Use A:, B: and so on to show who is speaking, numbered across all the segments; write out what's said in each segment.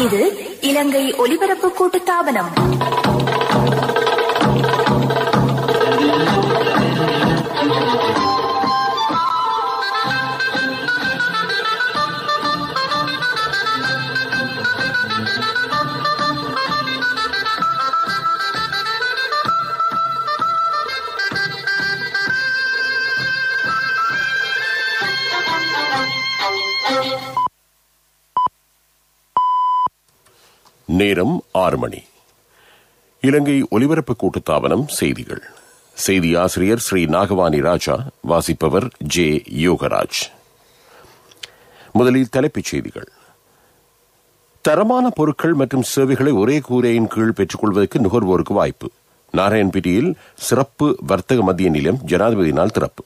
A: இது இலங்கை ஒலிபரப்பு கூட்டுத்தாபனம்.
B: நேரம் 6 மணி. இலங்கை ஒலிபரப்பு கூட்டுத்தாபனம் செய்திகள். செய்தி ஆசிரியர் ஸ்ரீ நாகவாணி ராஜா. வாசிப்பவர் ஜே யோகராஜ். முதலில் தலைப்புச் செய்திகள். தரமான பொருட்கள் மற்றும் சேவைகளை ஒரே கூரையின் கீழ் பெற்றுக் கொள்வதற்கு நுகர்வோருக்கு வாய்ப்பு. நாராயண்பேட்டையில் சிறப்பு வர்த்தக மத்திய நிலையம் ஜனாதிபதியினால் திறப்பு.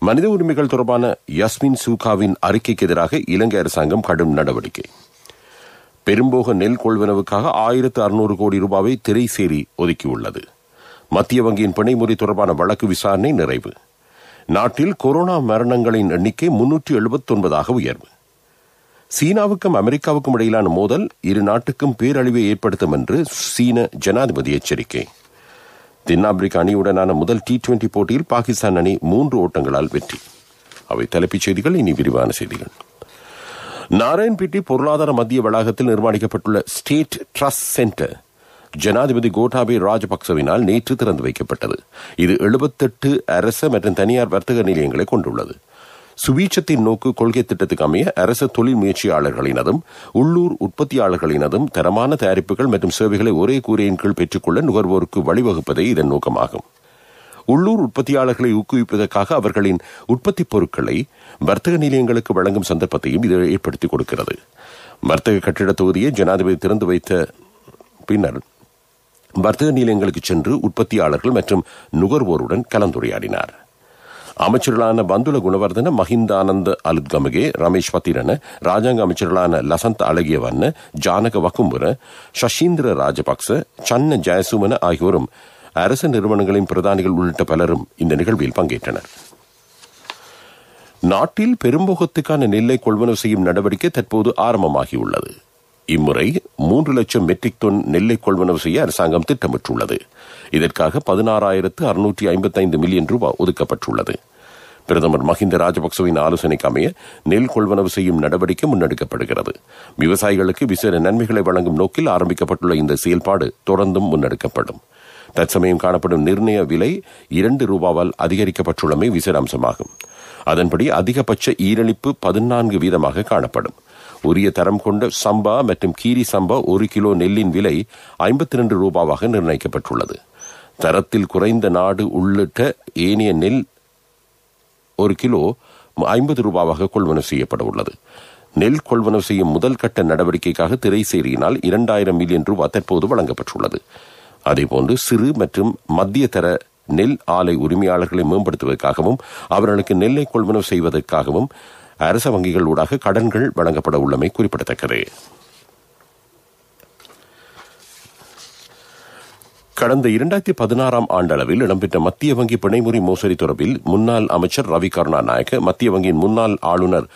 B: மனித உரிமைகள் தொடர்பான யஸ்மின் சூகாவின் அறிக்கைக்கு எதிராக இலங்கை அரசாங்கம் கடும் நடவடிக்கை. பெரும்போக நெல் கொள்வனவுக்காக 1600 கோடி ரூபாவை திரைசேரி ஒதுக்கியுள்ளது. மத்திய வங்கியின் பிணைமுறை தொடர்பான வழக்கு விசாரணை நிறைவு. நாட்டில் கொரோனா மரணங்களின் எண்ணிக்கை 379 உயர்வு. சீனாவுக்கும் அமெரிக்காவுக்கும் இடையிலான மோதல் இரு நாட்டுக்கும் பேரழிவை ஏற்படுத்தும் என்று சீன ஜனாதிபதி எச்சரிக்கை. தென்னாப்பிரிக்க அணியுடனான முதல் T20 போட்டியில் பாகிஸ்தான் அணி 3 ஓட்டங்களால் வெற்றி. அவை தலைப்புச் செய்திகள். இனி விரிவான செய்திகள். நாராயண்பேட்டை பொருளாதார மத்திய வளாகத்தில் நிர்மாணிக்கப்பட்டுள்ள ஸ்டேட் ட்ரஸ்ட் சென்டர் ஜனாதிபதி கோட்டாபய ராஜபக்சவினால் நேற்று திறந்து வைக்கப்பட்டது. இது 78 அரச மற்றும் தனியார் வர்த்தக நிலையங்களை கொண்டுள்ளது. சுவீட்சத்தின் நோக்கு கொள்கை திட்டத்துக்கு அமைய அரச தொழில் முயற்சியாளர்களினதும் உள்ளூர் உற்பத்தியாளர்களினதும் தரமான தயாரிப்புகள் மற்றும் சேவைகளை ஒரே கூரையின் கீழ் பெற்றுக்கொள்ள நுகர்வோருக்கு வழிவகுப்பதே இதன் நோக்கமாகும். உள்ளூர் உற்பத்தியாளர்களை ஊக்குவிப்பதற்காக அவர்களின் உற்பத்தி பொருட்களை வர்த்தக நிலையங்களுக்கு வழங்கும் சந்தர்ப்பத்தையும் இது ஏற்படுத்திக் கொடுக்கிறது. வர்த்தக கட்டிட தொகுதியை ஜனாதிபதி திறந்து வைத்த பின்னர் வர்த்தக நிலையங்களுக்கு சென்று உற்பத்தியாளர்கள் மற்றும் நுகர்வோருடன் கலந்துரையாடினார். அமைச்சர்களான பந்துல குணவர்தன, மஹிந்தானந்த அலுத்கமகே, ரமேஷ் பத்திரன, ராஜாங்க அமைச்சர்களான லசந்த் அழகியவண்ண, ஜானக வக்கும்புர, சஷீந்திர ராஜபக்ச, சன்ன ஜெயசுமன ஆகியோரும் அரசு நிறுவனங்களின் பிரதானிகள் உள்ளிட்ட பலரும் இந்த நிகழ்வில் பங்கேற்றனர். நாட்டில் பெரும்போகத்துக்கான நெல்லை கொள்வனவு செய்யும் நடவடிக்கை தற்போது ஆரம்பமாகியுள்ளது. இம்முறை 3 லட்சம் மெட்ரிக் டன் நெல்லை கொள்வனவு செய்ய அரசாங்கம் திட்டமிட்டுள்ளது. இதற்காக 16,655 மில்லியன் ரூபாய் ஒதுக்கப்பட்டுள்ளது. பிரதமர் மஹிந்த ராஜபக்சவின் ஆலோசனைக்கு அமைய நெல் கொள்வனவு செய்யும் நடவடிக்கை முன்னெடுக்கப்படுகிறது. விவசாயிகளுக்கு விசேட நன்மைகளை வழங்கும் நோக்கில் ஆரம்பிக்கப்பட்டுள்ள இந்த செயல்பாடு தொடர்ந்தும் முன்னெடுக்கப்படும். தற்சமயம் காணப்படும் நிர்ணய விலை 2 ரூபாவால் அதிகரிக்கப்பட்டுள்ளமை விசேட அம்சமாகும். அதன்படி அதிகபட்ச ஈரழிப்பு 14% காணப்படும். உரிய தரம் கொண்ட சம்பா மற்றும் கீரி சம்பா 1 கிலோ நெல்லின் விலை 52 ரூபாவாக நிர்ணயிக்கப்பட்டுள்ளது. தரத்தில் குறைந்த நாடு உள்ளிட்ட ஏனைய நெல் 1 கிலோ 50 ரூபாவாக கொள்வனவு செய்யப்பட உள்ளது. நெல் கொள்வனவு செய்யும் முதல் கட்ட நடவடிக்கைக்காக திரைசேரியினால் 2000 மில்லியன் ரூபாய் தற்போது வழங்கப்பட்டுள்ளது. அதேபோன்று சிறு மற்றும் மத்திய தர நெல் ஆலை உரிமையாளர்களை மேம்படுத்துவதற்காகவும் அவர்களுக்கு நெல்லை கொள்வனவு செய்வதற்காகவும் அரச வங்கிகள் ஊடாக கடன்கள் வழங்கப்பட உள்ளமை குறிப்பிடத்தக்கது. கடந்த 2016 ஆண்டளவில் இடம்பெற்ற மத்திய வங்கி பிணைமுறை மோசடி தொடர்பில் முன்னாள் அமைச்சர் ரவி கருணாநாயக்க, மத்திய வங்கியின் முன்னாள் ஆளுநர்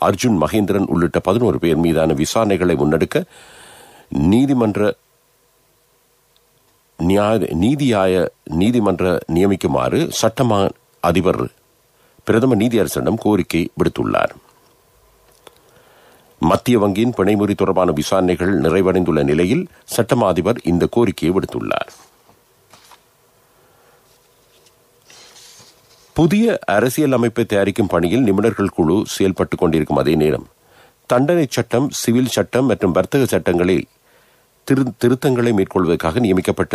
B: அர்ஜுன் மகேந்திரன் உள்ளிட்ட 11 பேர் மீதான விசாரணைகளை முன்னெடுக்க நீதிமன்ற நியமிக்குமாறு சட்டமா அதிபர் பிரதம நீதியரசரிடம் கோரிக்கை விடுத்துள்ளார். மத்திய வங்கியின் பிணைமுறை தொடர்பான விசாரணைகள் நிறைவடைந்துள்ள நிலையில் சட்டமா அதிபர் இந்த கோரிக்கையை விடுத்துள்ளார். புதிய அரசியல் அமைப்பை தயாரிக்கும் பணியில் நிபுணர்கள் குழு செயல்பட்டுக் கொண்டிருக்கும் அதே நேரம் தண்டனை சட்டம், சிவில் சட்டம் மற்றும் வர்த்தக சட்டங்களில் திருத்தங்களை மேற்கொள்வதற்காக நியமிக்கப்பட்ட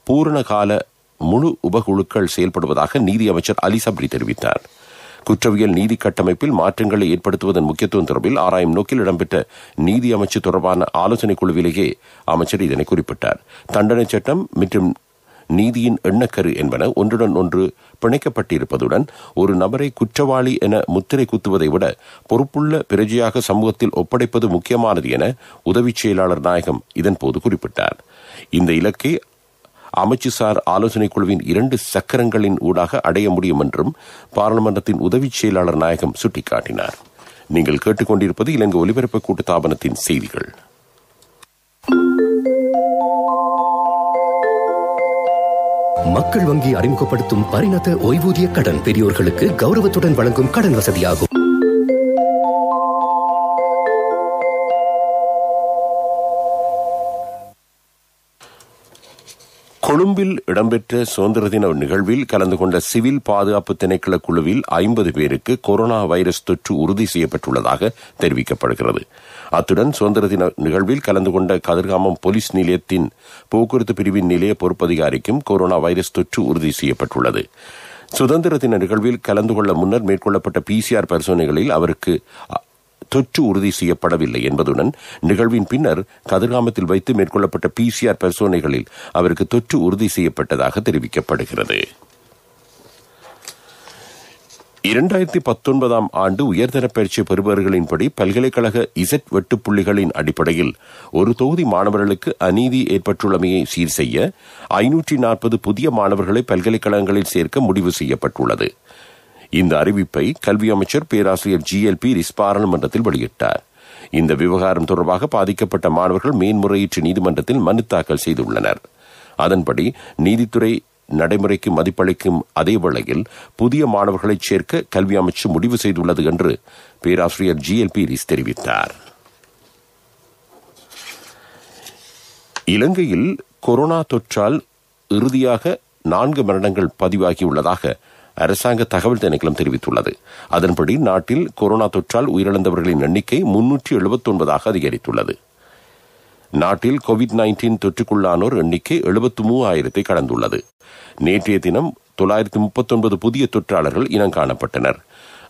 B: பூரணகால முழு உபகுழுக்கள் செயல்படுவதாக நீதி அமைச்சர் அலி சப்ரி தெரிவித்தார். குற்றவியல் நீதி கட்டமைப்பில் மாற்றங்களை ஏற்படுத்துவதன் முக்கியத்துவம் தொடர்பில் ஆராயும் நோக்கில் இடம்பெற்ற நீதி அமைச்சு தொடர்பான ஆலோசனை குழுவிலேயே அமைச்சர் இதனை குறிப்பிட்டார். தண்டனை சட்டம் மற்றும் நீதியின் எண்ணக்கரு என்பன ஒன்றுடன் ஒன்று பிணைக்கப்பட்டிருப்பதுடன் ஒரு நபரை குற்றவாளி என முத்திரை குத்துவதை விட பொறுப்புள்ள பிரஜையாக சமூகத்தில் ஒப்படைப்பது முக்கியமானது என உதவி செயலாளர் நாயகம் இதன்போது குறிப்பிட்டார். இந்த இலக்கை அமைச்சுசார் ஆலோசனை குழுவின் 2 சக்கரங்களின் ஊடாக அடைய முடியும் என்றும் பாராளுமன்றத்தின் உதவி செயலாளர் நாயகம் சுட்டிக்காட்டினார். நீங்கள் கேட்டுக்கொண்டிருப்பது இலங்கை ஒலிபரப்பு கூட்டுத்தாபனத்தின் செய்திகள்.
C: மக்கள் வங்கி அறிமுகப்படுத்தும் பரிணத ஓய்வூதிய கடன் பெரியோர்களுக்கு கௌரவத்துடன் வழங்கும் கடன் வசதியாகும்.
B: கொழும்பில் இடம்பெற்ற சுதந்திர தின நிகழ்வில் கலந்து கொண்ட சிவில் பாதுகாப்பு திணைக்கள குழுவில் 50 பேருக்கு கொரோனா வைரஸ் தொற்று உறுதி செய்யப்பட்டுள்ளதாக தெரிவிக்கப்படுகிறது. அத்துடன் சுதந்திர தின நிகழ்வில் கலந்து கொண்ட கதிர்காமம் போலீஸ் நிலையத்தின் போக்குவரத்து பிரிவின் நிலைய பொறுப்பதிகாரிக்கும் கொரோனா வைரஸ் தொற்று உறுதி செய்யப்பட்டுள்ளது. சுதந்திர தின நிகழ்வில் கலந்து கொள்ள முன்னர் மேற்கொள்ளப்பட்ட PCR பரிசோதனைகளில் அவருக்கு தொற்று உறுதி செய்யப்படவில்லை என்பதுடன் நிகழ்வின் பின்னர் கதிர்காமத்தில் வைத்து மேற்கொள்ளப்பட்ட PCR பரிசோதனைகளில் அவருக்கு தொற்று உறுதி செய்யப்பட்டதாக தெரிவிக்கப்படுகிறது. 2019 ஆண்டு உயர்தர பயிற்சி பெறுபவர்களின்படி பல்கலைக்கழக இசட் வெட்டுப்புள்ளிகளின் அடிப்படையில் ஒரு தொகுதி மாணவர்களுக்கு அநீதி ஏற்பட்டுள்ளமையை சீர் செய்ய 540 புதிய மாணவர்களை பல்கலைக்கழகங்களில் சேர்க்க முடிவு செய்யப்பட்டுள்ளது. இந்த அறிவிப்பை கல்வி அமைச்சர் பேராசிரியர் GLP பாராளுமன்றத்தில் வெளியிட்டார். இந்த விவகாரம் தொடர்பாக பாதிக்கப்பட்ட மாணவர்கள் மேன்முறையீட்டு நீதிமன்றத்தில் மனு தாக்கல் செய்துள்ளனர். அதன்படி நீதித்துறை நடைமுறைக்கு மதிப்பளிக்கும் அதே வேளையில் புதிய மாணவர்களை சேர்க்க கல்வி அமைச்சு முடிவு செய்துள்ளது என்று பேராசிரியர் GLP தெரிவித்தார். இலங்கையில் கொரோனா தொற்றால் இறுதியாக 4 மரணங்கள் பதிவாகியுள்ளதாக அரசாங்க தகவல் திணைக்களம் தெரிவித்துள்ளது. அதன்படி நாட்டில் கொரோனா தொற்றால் உயிரிழந்தவர்களின் எண்ணிக்கை 379 அதிகரித்துள்ளது. நாட்டில் COVID-19 தொற்றுக்குள்ளானோர் எண்ணிக்கை 73,000 கடந்துள்ளது. நேற்றைய தினம் 939 புதிய தொற்றாளர்கள் இனம் காணப்பட்டனர்.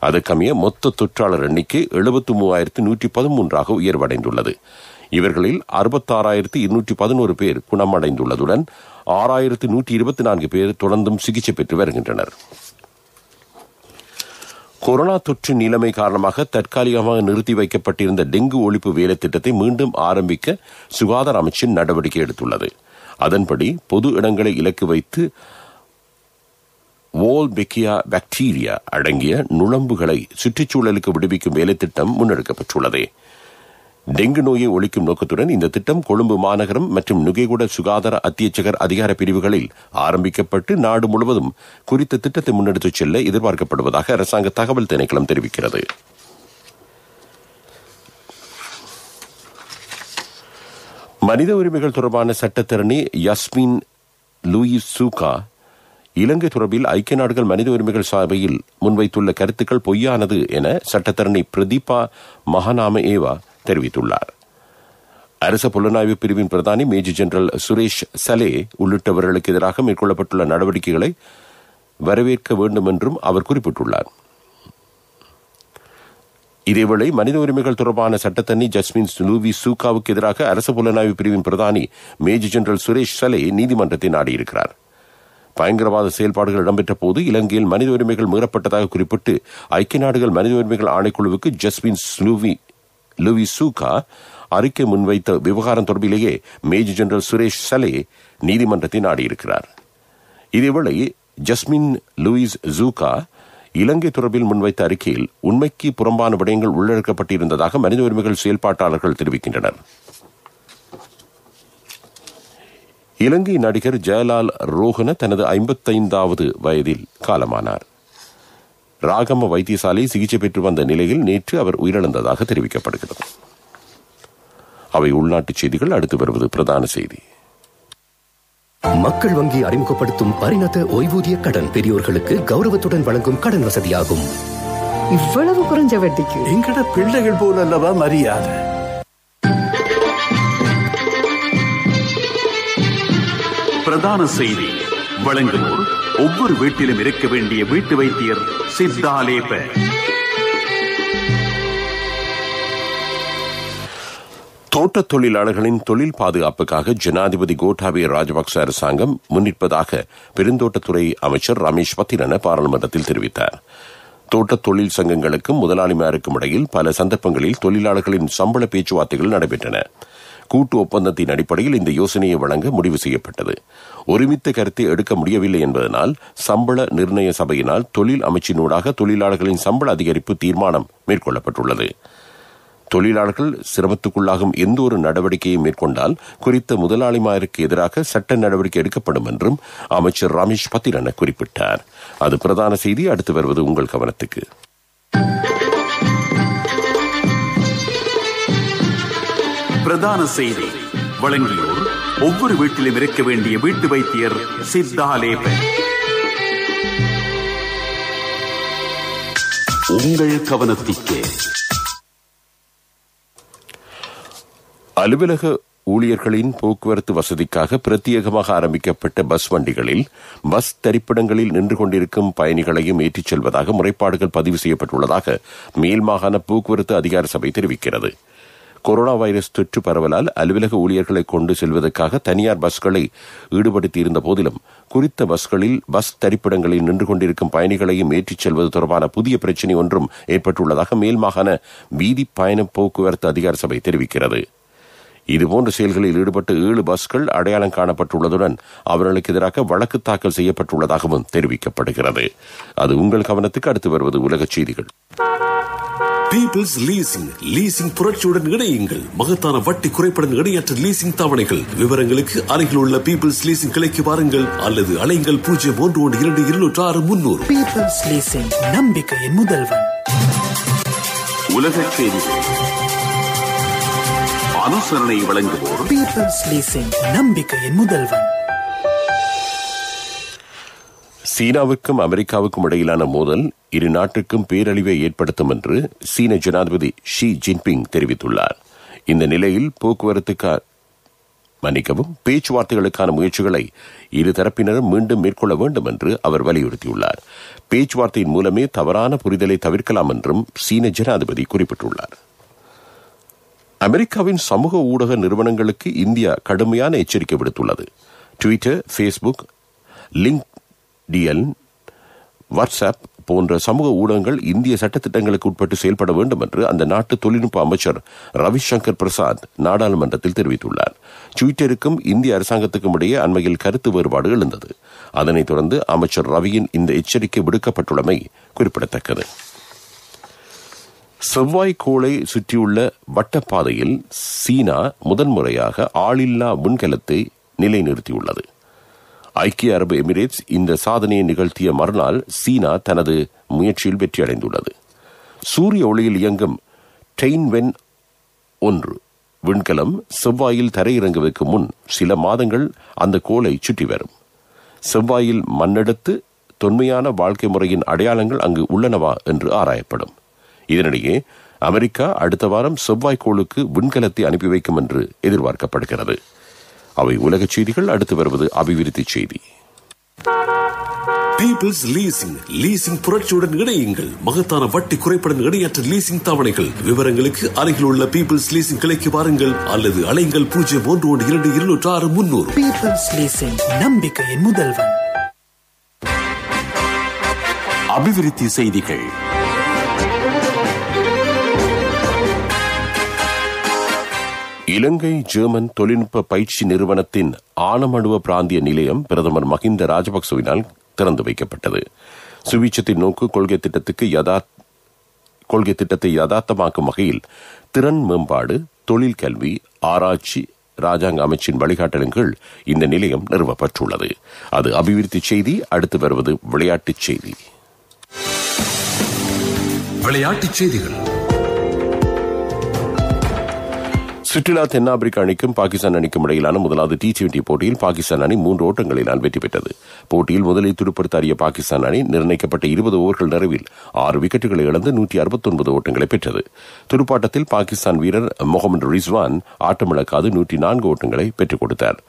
B: அதற்கமைய மொத்த தொற்றாளர் எண்ணிக்கை 73,113 உயர்வடைந்துள்ளது. இவர்களில் 66,211 பேர் குணமடைந்துள்ளதுடன் 6,124 பேர் தொடர்ந்தும் சிகிச்சை பெற்று வருகின்றனர். கொரோனா தொற்று நிலைமை காரணமாக தற்காலிகமாக நிறுத்தி வைக்கப்பட்டிருந்த டெங்கு ஒழிப்பு வேலை திட்டத்தை மீண்டும் ஆரம்பிக்க சுகாதார அமைச்சு நடவடிக்கை எடுத்துள்ளது. அதன்படி பொது இடங்களை இலக்கு வைத்து வோல்பெக்கியா பாக்டீரியா அடங்கிய நுளம்புகளை சுற்றுச்சூழலுக்கு விடுவிக்கும் வேலை திட்டம் முன்னெடுக்கப்பட்டுள்ளது. டெங்கு நோயை ஒழிக்கும் நோக்கத்துடன் இந்த திட்டம் கொழும்பு மாநகரம் மற்றும் நுகேகுட சுகாதார அத்தியட்சகர் அதிகார பிரிவுகளில் ஆரம்பிக்கப்பட்டு நாடு முழுவதும் குறித்த திட்டத்தை முன்னெடுத்துச் செல்ல எதிர்பார்க்கப்படுவதாக அரசாங்க தகவல் திணைக்களம் தெரிவிக்கிறது. மனித உரிமைகள் தொடர்பான சட்டத்தரணி யஸ்மின் லூயிஸ் சூகா இலங்கை தொடர்பில் ஐக்கிய நாடுகள் மனித உரிமைகள் சபையில் முன்வைத்துள்ள கருத்துக்கள் பொய்யானது என சட்டத்தரணி பிரதீபா மகாநாமஏவா தெரிவித்துள்ளார். அரச புலனாய்வு பிரிவின் பிரதானி மேஜர் ஜெனரல் சுரேஷ் சலே உள்ளிட்டவர்களுக்கு எதிராக மேற்கொள்ளப்பட்டுள்ள நடவடிக்கைகளை வரவேற்க வேண்டும் என்றும் அவர் குறிப்பிட்டுள்ளார். இதேவேளை மனித உரிமைகள் தொடர்பான சட்டத்தரணி ஜஸ்மின் லூவி சூகாவுக்கு எதிராக அரச புலனாய்வு பிரிவின் பிரதானி மேஜர் ஜெனரல் சுரேஷ் சலே நீதிமன்றத்தை நாடியிருக்கிறார். பயங்கரவாத செயல்பாடுகள் இடம்பெற்ற போது இலங்கையில் மனித உரிமைகள் மீறப்பட்டதாக குறிப்பிட்டு ஐக்கிய நாடுகள் மனித உரிமைகள் ஆணைக்குழுவுக்கு ஜஸ்மின் லூவி சூகா அறிக்கை முன்வைத்த விவகாரம் தொடர்பிலேயே மேஜர் ஜெனரல் சுரேஷ் சலே நீதிமன்றத்தை நாடியிருக்கிறார். இதேவேளை ஜஸ்மின் லூயிஸ் ஜூகா இலங்கை தொடர்பில் முன்வைத்த அறிக்கையில் உண்மைக்கு புறம்பான விடயங்கள் உள்ளடக்கப்பட்டிருந்ததாக மனித உரிமைகள் செயல்பாட்டாளர்கள் தெரிவிக்கின்றனர். இலங்கை நடிகர் ஜெயலால் ரோஹன தனது 55வது வயதில் காலமானார். ராகம வைத்தியசாலை சிகிச்சை பெற்று வந்த நிலையில் நேற்று அவர் உயிரிழந்ததாக தெரிவிக்கப்படுகிறது. அவை உள்நாட்டுச் செய்திகள். அடுத்து வருவது பிரதான செய்தி.
C: மக்கள் வங்கி அறிமுகப்படுத்தும் பரிணத ஓய்வூதிய கடன் பெரியோர்களுக்கு கௌரவத்துடன் வழங்கும் கடன் வசதியாகும்.
D: இவ்வளவு குறைஞ்ச வட்டிக்கு
E: எங்கட பிள்ளைகள் போல அல்லவா மரியாதை. பிரதான செய்தி வழங்குவோர் ஒவ்வொரு வீட்டிலும் இருக்க வேண்டிய வீட்டு வைத்தியர் சித்தாலேப.
B: தோட்டத் தொழிலாளர்களின் தொழில் பாதுகாப்புக்காக ஜனாதிபதி கோட்டாபய ராஜபக்ச அரசாங்கம் முன்னிற்பதாக பெருந்தோட்டத்துறை அமைச்சர் ரமேஷ் பத்திரன பாராளுமன்றத்தில் தெரிவித்தார். தோட்டத் தொழில் சங்கங்களுக்கும் முதலாளிமாருக்கும் இடையில் பல சந்தர்ப்பங்களில் தொழிலாளர்களின் சம்பள பேச்சுவார்த்தைகள் நடைபெற்றன. கூட்டு ஒப்பந்தத்தின் அடிப்படையில் இந்த யோசனையை வழங்க முடிவு செய்யப்பட்டது. ஒருமித்த கருத்தை எடுக்க முடியவில்லை என்பதனால் சம்பள நிர்ணய சபையினால் தொழில் அமைச்சினூடாக தொழிலாளர்களின் சம்பள அதிகரிப்பு தீர்மானம் மேற்கொள்ளப்பட்டுள்ளது. தொழிலாளர்கள் சிரமத்துக்குள்ளாகும் எந்த ஒரு நடவடிக்கையை மேற்கொண்டால் குறித்த முதலாளிமாருக்கு எதிராக சட்ட நடவடிக்கை எடுக்கப்படும் என்றும் அமைச்சர் ரமேஷ் பத்திரன குறிப்பிட்டார். அது பிரதான செய்தி. அடுத்து வருவது உங்கள் கவனத்துக்கு.
E: பிரதான செய்தி வழங்கியோர் ஒவ்வொரு வீட்டிலும் இருக்க வேண்டிய வீட்டு வைத்தியர் சித்தாலேபன். உங்கள் கவனத்திற்கு.
B: அலுவலக ஊழியர்களின் போக்குவரத்து வசதிக்காக பிரத்யேகமாக ஆரம்பிக்கப்பட்ட பஸ் வண்டிகளில் பஸ் தரிப்பிடங்களில் நின்று கொண்டிருக்கும் பயணிகளையும் ஏற்றிச் செல்வதாக முறைப்பாடுகள் பதிவு செய்யப்பட்டுள்ளதாக மேல் மாகாண போக்குவரத்து அதிகார சபை தெரிவிக்கிறது. கொரோனா வைரஸ் தொற்று பரவலால் அலுவலக ஊழியர்களை கொண்டு செல்வதற்காக தனியார் பஸ்களை ஈடுபடுத்தியிருந்த போதிலும் குறித்த பஸ்களில் பஸ் தரிப்பிடங்களில் நின்று கொண்டிருக்கும் பயணிகளையும் ஏற்றிச் செல்வது தொடர்பான புதிய பிரச்சினை ஒன்றும் ஏற்பட்டுள்ளதாக மேல் மாகாண வீதி பயண போக்குவரத்து அதிகார சபை தெரிவிக்கிறது. இதுபோன்ற செயல்களில் ஈடுபட்ட 7 பஸ்கள் அடையாளம் காணப்பட்டுள்ளதுடன் அவர்களுக்கு எதிராக வழக்கு தாக்கல் செய்யப்பட்டுள்ளதாகவும் தெரிவிக்கப்படுகிறது. அது உங்கள் கவனத்துக்கு. அடுத்து வருவது உலகச் செய்திகள்.
F: பீப்பிள்ஸ் லீசிங் புரட்சியுடன் இணையுங்கள். மகத்தான வட்டி குறைப்புடன் இணையற்ற லீசிங் தவணைகள். விவரங்களுக்கு அருகில் உள்ள பீப்பிள்ஸ் லீசிங் கிளைக்கு வாருங்கள் அல்லது அலைங்கள் 01122600.
G: பீப்பிள்ஸ் லீசிங், நம்பிக்கையின் முதல்வன்.
E: உலகச் செய்திகள் அனுசரணை வழங்குவோர்
G: பீப்பிள்ஸ் லீசிங், நம்பிக்கையின் முதல்வன்.
B: சீனாவுக்கும் அமெரிக்காவுக்கும் இடையிலான மோதல் இரு நாட்டுக்கும் பேரழிவை ஏற்படுத்தும் என்று சீன ஜனாதிபதி ஷி ஜின்பிங் தெரிவித்துள்ளார். இந்த நிலையில் பேச்சுவார்த்தைகளுக்கான முயற்சிகளை இரு தரப்பினரும் மீண்டும் மேற்கொள்ள வேண்டும் என்று அவர் வலியுறுத்தியுள்ளார். பேச்சுவார்த்தையின் மூலமே தவறான புரிதலை தவிர்க்கலாம் என்றும் சீன ஜனாதிபதி குறிப்பிட்டுள்ளார். அமெரிக்காவின் சமூக ஊடக நிறுவனங்களுக்கு இந்தியா கடுமையான எச்சரிக்கை விடுத்துள்ளது. ட்விட்டர், ஃபேஸ்புக், லிங்க்டின், வாட்ஸ்அப் போன்ற சமூக ஊடகங்கள் இந்திய சட்டத்திட்டங்களுக்கு உட்பட்டு செயல்பட வேண்டும் என்று அந்த நாட்டு தொழில்நுட்ப அமைச்சர் ரவிசங்கர் பிரசாத் நாடாளுமன்றத்தில் தெரிவித்துள்ளார். ட்விட்டருக்கும் இந்திய அரசாங்கத்துக்கும் இடையே அண்மையில் கருத்து வேறுபாடு எழுந்தது. அதனைத் தொடர்ந்து அமைச்சர் ரவியின் இந்த எச்சரிக்கை விடுக்கப்பட்டுள்ளமை குறிப்பிடத்தக்கது. செவ்வாய்க்கோளை சுற்றியுள்ள வட்டப்பாதையில் சீனா முதன்முறையாக ஆளில்லா விண்கலத்தை நிலைநிறுத்தியுள்ளது. ஐக்கிய அரபு எமிரேட்ஸ் இந்த சாதனையை நிகழ்த்திய மறுநாள் சீனா தனது முயற்சியில் வெற்றியடைந்துள்ளது. சூரிய ஒளியில் இயங்கும் டெய்ன்வென் 1 விண்கலம் செவ்வாயில் தரையிறங்குவதற்கு முன் சில மாதங்கள் அந்த கோளை சுற்றி வரும். செவ்வாயில் மண்ணெடுத்து தொன்மையான வாழ்க்கை முறையின் அடையாளங்கள் அங்கு உள்ளனவா என்று ஆராயப்படும். இதனிடையே அமெரிக்கா அடுத்த வாரம் செவ்வாய்க்கோளுக்கு விண்கலத்தை அனுப்பி வைக்கும் என்று எதிர்பார்க்கப்படுகிறது. அவை உலகச் செய்திகள். அடுத்து வருவது அபிவிருத்தி செய்தி.
F: பீப்பிள்ஸ் லீசிங் புரட்சியுடன் இணையுங்கள். மகத்தான வட்டி குறைப்புடன் இணையற்ற லீசிங் தவணைகள். விவரங்களுக்கு அருகில் உள்ள பீப்பிள்ஸ் லீசிங் கிளைக்கு வாருங்கள் அல்லது அலைங்கள் 01122600.
G: பீப்பிள்ஸ் லீசிங், நம்பிக்கையின் முதல்வன்.
E: அபிவிருத்தி செய்திகள்.
B: இலங்கை ஜெர்மன் தொழில்நுட்ப பயிற்சி நிறுவனத்தின் ஆனமடுவ பிராந்திய நிலையம் பிரதமர் மஹிந்த ராஜபக்சவினால் திறந்து வைக்கப்பட்டது. சுவிட்சத்தின் நோக்கு கொள்கை திட்டத்தை யதார்த்தமாக்கும் வகையில் திறன் மேம்பாடு, தொழில் கல்வி, ஆராய்ச்சி ராஜாங்க அமைச்சின் வழிகாட்டலின் கீழ் இந்த நிலையம் நிறுவப்பட்டுள்ளது. அது அபிவிருத்தி செய்தி. அடுத்து வருவது விளையாட்டுச் செய்தி.
F: விளையாட்டுச் செய்திகள்.
B: சுற்றுலா தென்னாப்பிரிக்க அணிக்கும் பாகிஸ்தான் அணிக்கும் இடையிலான முதலாவது T20 போட்டியில் பாகிஸ்தான் அணி 3 ஓட்டங்களினால் வெற்றி பெற்றது. போட்டியில் முதலில் துடுப்படுத்த பாகிஸ்தான் அணி நிர்ணயிக்கப்பட்ட 20 ஓவர்கள் நிறைவில் 6 விக்கெட்டுகளை இழந்து 169 ஓட்டங்களை பெற்றது. துடுப்பாட்டத்தில் பாகிஸ்தான் வீரர் முகமது ரிஸ்வான் ஆட்டமிழக்காது 104 ஓட்டங்களை பெற்றுக் கொடுத்தார்.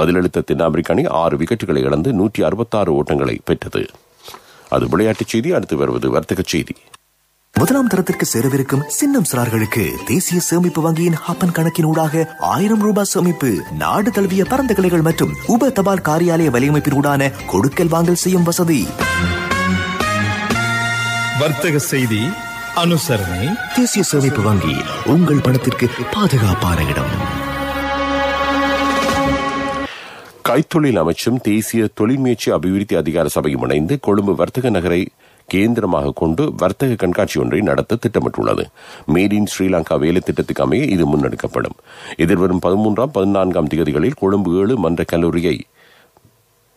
B: பதிலளித்த தென்னாப்பிரிக்க அணி 6 விக்கெட்டுகளை இழந்து 166 ஓட்டங்களை பெற்றது. அது விளையாட்டுச் செய்தி. அடுத்து வருவது வர்த்தக செய்தி.
H: முதலாம் தரத்திற்கு சேரவிருக்கும் சின்னம் சிறார்களுக்கு தேசிய சேமிப்பு வங்கியின் ஹாப்பன் கணக்கின் ஊடாக 1000 ரூபாய் சேமிப்பு. நாடு தழுவிய பரந்த கிளைகள் மற்றும் உப தபால் காரியாலய வலையமைப்பின் ஊடான கொடுக்கல் வாங்கல் செய்யும் வசதி.
I: வர்த்தக செய்தி அனுசரணை.
H: தேசிய சேமிப்பு வங்கி, உங்கள் பணத்திற்கு பாதுகாப்பான இடம்.
B: கைத்தொழில் அமைச்சும் தேசிய தொழில் முயற்சி அபிவிருத்தி அதிகார சபையும் இணைந்து கொழும்பு வர்த்தக நகரை கேந்திரமாக கொண்டு வர்த்தக கண்காட்சி ஒன்றை நடத்த திட்டமிட்டுள்ளது. மேட் இன் ஸ்ரீலங்கா வேலை திட்டத்துக்கு அமைய இது முன்னெடுக்கப்படும். எதிர்வரும் 13ஆம் 14ஆம் தேதிகளில் கொழும்பு 7 மன்ற கல்லூரியை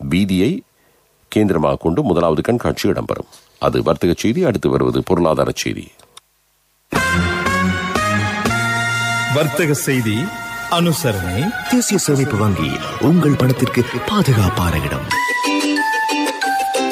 B: வீதியை கேந்திரமாக கொண்டு முதலாவது கண்காட்சி இடம்பெறும். அது வர்த்தக செய்தி. அடுத்து வருவது பொருளாதார செய்தி.
I: வர்த்தக செய்தி அனுசரணை.
H: தேசிய சேமிப்பு வங்கி உங்கள் பணத்திற்கு பாதுகாப்பான இடம்.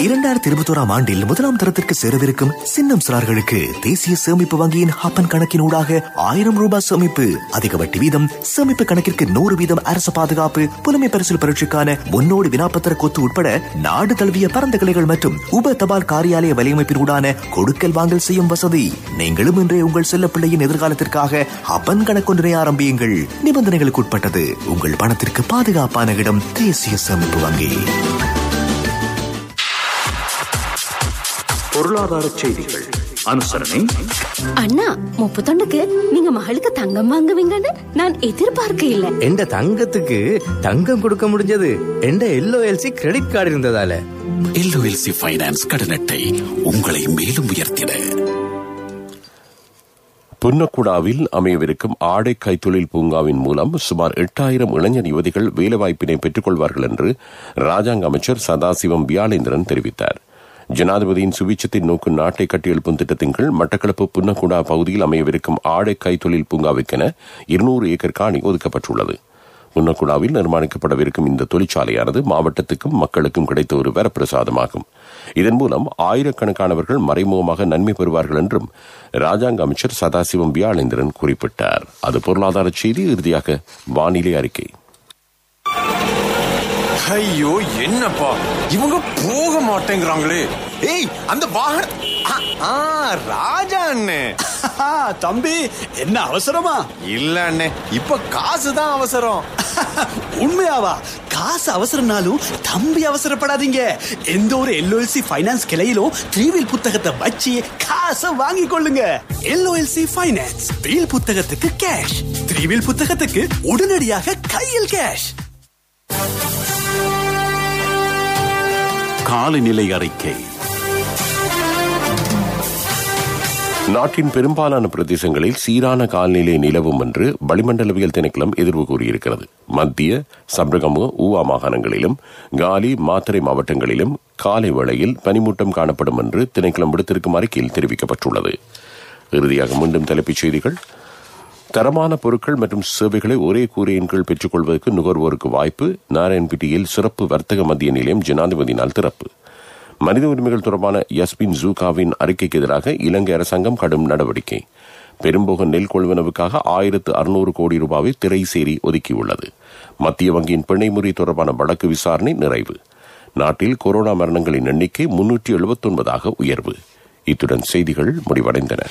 H: 2021ஆம் ஆண்டில் முதலாம் தரத்திற்கு சேரவிருக்கும் சின்னம் சிறார்களுக்கு தேசிய சேமிப்பு வங்கியின் ஹப்பன் கணக்கின் ஊடாக 1000 ரூபாய் சேமிப்பு, அதிக வட்டி வீதம், சேமிப்பு கணக்கிற்கு 100 வீதம் அரசு பாதுகாப்பு, புலமை பரிசில் பரீட்சைக்கான முன்னோடி வினாப்பத்திர கொத்து உட்பட நாடு தழுவிய பரந்த கிளைகள் மற்றும் உப தபால் காரியாலய வலையமைப்பின் ஊடான கொடுக்கல் வாங்கல் செய்யும் வசதி. நீங்களும் இன்றே உங்கள் செல்ல பிள்ளையின் எதிர்காலத்திற்காக ஹப்பன் கணக்கொன்றினை ஆரம்பியுங்கள். நிபந்தனைகளுக்கு உட்பட்டது. உங்கள் பணத்திற்கு பாதுகாப்பான இடம் தேசிய சேமிப்பு வங்கி.
E: பொருளாதார செய்திகள் அனுசரணை.
J: அண்ணா 31க்கு நீங்க மகளுக்கு தங்கம் வாங்குவீங்கன்னு நான் எதிர்பார்க்க இல்ல.
K: எந்த தங்கத்துக்கு தங்கம் கொடுக்க முடிஞ்சது எந்த LOLC கிரெடிட் கார்டு இருந்ததால.
E: LOLC ஃபைனான்ஸ் கடன் அட்டை உங்களை மேலும் உயர்த்திட.
B: புன்னக்குடாவில் அமையவிருக்கும் ஆடை கைத்தொழில் பூங்காவின் மூலம் சுமார் 8000 இளைஞர் யுவதிகள் வேலைவாய்ப்பினை பெற்றுக் கொள்வார்கள் என்று ராஜாங்க அமைச்சர் சதாசிவம் வியாழேந்திரன் தெரிவித்தார். ஜனாதிபதியின் சுவிட்சத்தின் நோக்கு நாட்டை கட்டியெழுப்பும் திட்டத்தின் கீழ் மட்டக்களப்பு புன்னக்குடா பகுதியில் அமையவிருக்கும் ஆடை கைத்தொழில் பூங்காவிற்கென 200 ஏக்கர் காணி ஒதுக்கப்பட்டுள்ளது. புன்னக்குடாவில் நிர்மாணிக்கப்படவிருக்கும் இந்த தொழிற்சாலையானது மாவட்டத்துக்கும் மக்களுக்கும் கிடைத்த ஒரு வரப்பிரசாதமாகும். இதன் மூலம் ஆயிரக்கணக்கானவர்கள் மறைமுகமாக நன்மை பெறுவார்கள் என்றும் ராஜாங்க அமைச்சர் சதாசிவம் வியாழேந்திரன் குறிப்பிட்டார். அது பொருளாதார செய்தி. இறுதியாக வானிலை அறிக்கை.
L: ஐயோ என்னப்பா இவங்க போக மாட்டேங்கிறாங்களே. ஏய் அந்த வாகனம் ராஜா அண்ணே.
M: தம்பி என்ன அவசரமா?
L: இல்ல அண்ணே, இப்ப காசு தான் அவசரம்.
M: உண்மையாவா? காசு அவசரம்னாலும் தம்பி அவசரப்படாதீங்க. எந்த ஒரு LOLC ஃபைனான்ஸ் கிளையிலும் 3 வீல் புத்தகத்தை வச்சு காசை வாங்கி கொள்ளுங்க. LOLC ஃபைனான்ஸ் வீல் புத்தகத்துக்கு கேஷ், 3 வீல் புத்தகத்துக்கு உடனடியாக கையில் கேஷ்.
E: காலநிலை அறிக்கை.
B: நாட்டின் பெரும்பாலான பிரதேசங்களில் சீரான காலநிலை நிலவும் என்று வளிமண்டலவியல் திணைக்களம் எதிர்வு கூறியிருக்கிறது. மத்திய சப்ரகமு ஊவா மாகாணங்களிலும் காலி மாத்தறை மாவட்டங்களிலும் காலை வேளையில் பனிமூட்டம் காணப்படும் என்று திணைக்களம் விடுத்திருக்கும் அறிக்கையில் தெரிவிக்கப்பட்டுள்ளது. இறுதியாக மீண்டும் தலைப்புச் செய்திகள். தரமான பொருட்கள் மற்றும் சேவைகளை ஒரே கூரையின் கீழ் பெற்றுக் கொள்வதற்கு நுகர்வோருக்கு வாய்ப்பு. நாராயண்பேட்டையில் சிறப்பு வர்த்தக மத்திய நிலையம் ஜனாதிபதியினால் திறப்பு. மனித உரிமைகள் தொடர்பான யஸ்மின் ஜூகாவின் அறிக்கைக்கு எதிராக இலங்கை அரசாங்கம் கடும் நடவடிக்கை. பெரும்போக நெல் கொள்வனவுக்காக 1600 கோடி ரூபாவை திரைசேரி ஒதுக்கியுள்ளது. மத்திய வங்கியின் பிணை முறை தொடர்பான வழக்கு விசாரணை நிறைவு. நாட்டில் கொரோனா மரணங்களின் எண்ணிக்கை 379 உயர்வு. இத்துடன் செய்திகள் முடிவடைந்தன.